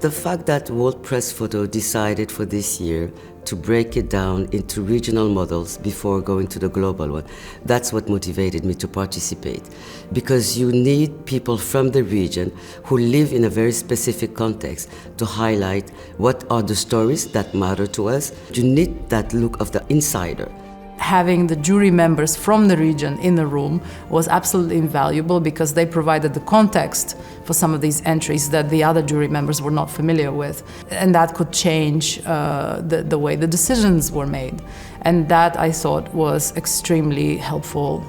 The fact that World Press Photo decided for this year to break it down into regional models before going to the global one, that's what motivated me to participate. Because you need people from the region who live in a very specific context to highlight what are the stories that matter to us. You need that look of the insider. Having the jury members from the region in the room was absolutely invaluable because they provided the context for some of these entries that the other jury members were not familiar with. And that could change the way the decisions were made. And that, I thought, was extremely helpful.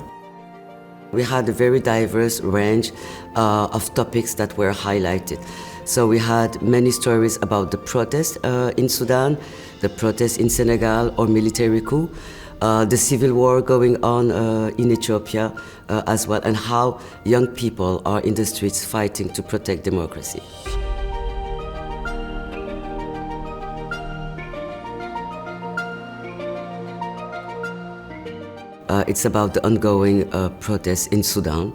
We had a very diverse range of topics that were highlighted. So we had many stories about the protests in Sudan, the protests in Senegal or military coup, the civil war going on in Ethiopia as well, and how young people are in the streets fighting to protect democracy. It's about the ongoing protests in Sudan.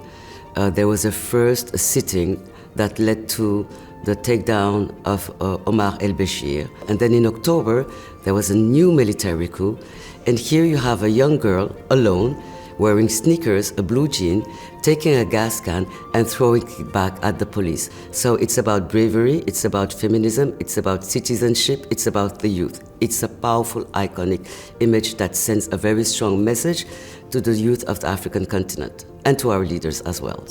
There was a first sitting that led to the takedown of Omar el-Bashir. And then in October, there was a new military coup. And here you have a young girl alone, wearing sneakers, a blue jean, taking a gas can and throwing it back at the police. So it's about bravery, it's about feminism, it's about citizenship, it's about the youth. It's a powerful, iconic image that sends a very strong message to the youth of the African continent and to our leaders as well.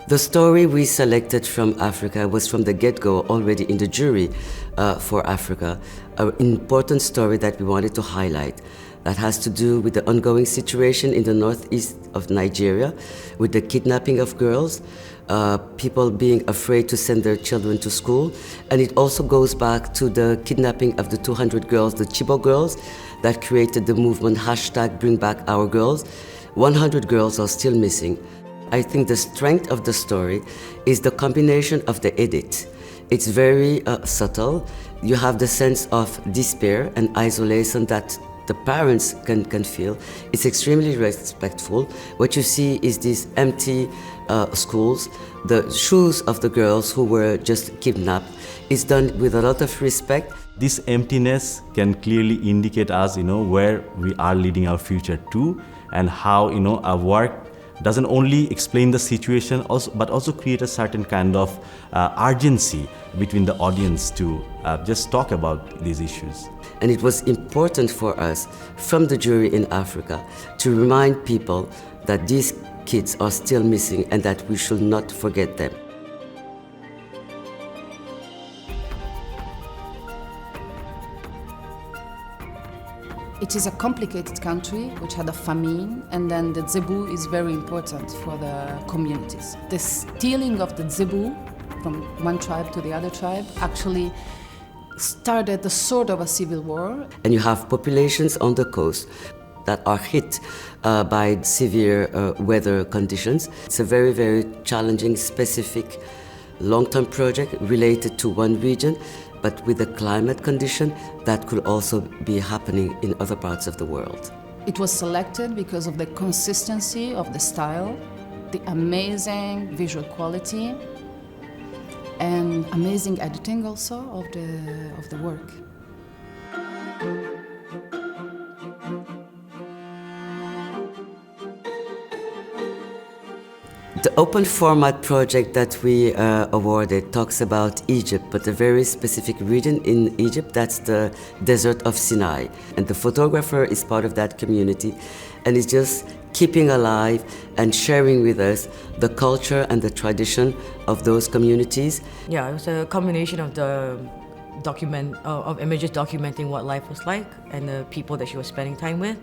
The story we selected from Africa was from the get-go already in the jury for Africa, an important story that we wanted to highlight that has to do with the ongoing situation in the northeast of Nigeria, with the kidnapping of girls, people being afraid to send their children to school, and it also goes back to the kidnapping of the 200 girls, the Chibok girls, that created the movement #BringBackOurGirls. 100 girls are still missing. I think the strength of the story is the combination of the edit. It's very subtle. You have the sense of despair and isolation that the parents can feel. It's extremely respectful. What you see is these empty schools. The shoes of the girls who were just kidnapped is done with a lot of respect. This emptiness can clearly indicate us, where we are leading our future to, and how, our work doesn't only explain the situation, but also create a certain kind of urgency between the audience to just talk about these issues. And it was important for us, from the jury in Africa, to remind people that these kids are still missing and that we should not forget them. It is a complicated country which had a famine, and then the zebu is very important for the communities. The stealing of the zebu from one tribe to the other tribe actually started a sort of a civil war. And you have populations on the coast that are hit by severe weather conditions. It's a very, very challenging, specific, long-term project related to one region, but with a climate condition that could also be happening in other parts of the world. It was selected because of the consistency of the style, the amazing visual quality, and amazing editing also of the work. The open format project that we awarded talks about Egypt, but a very specific region in Egypt, that's the desert of Sinai. And the photographer is part of that community and is just keeping alive and sharing with us the culture and the tradition of those communities. Yeah, it was a combination of the of images documenting what life was like and the people that she was spending time with,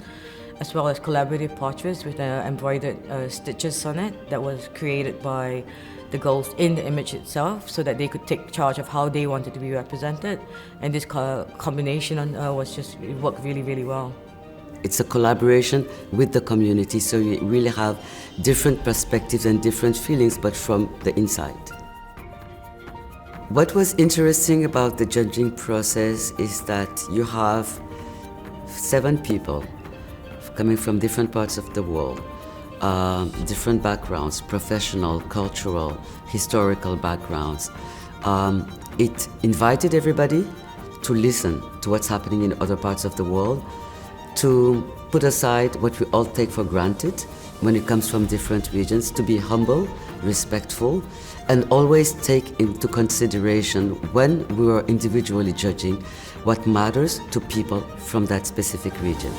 as well as collaborative portraits with embroidered stitches on it that was created by the girls in the image itself so that they could take charge of how they wanted to be represented. And this combination it worked really, really well. It's a collaboration with the community, so you really have different perspectives and different feelings, but from the inside. What was interesting about the judging process is that you have 7 people coming from different parts of the world, different backgrounds, professional, cultural, historical backgrounds. It invited everybody to listen to what's happening in other parts of the world, to put aside what we all take for granted when it comes from different regions, to be humble, respectful, and always take into consideration when we are individually judging what matters to people from that specific region.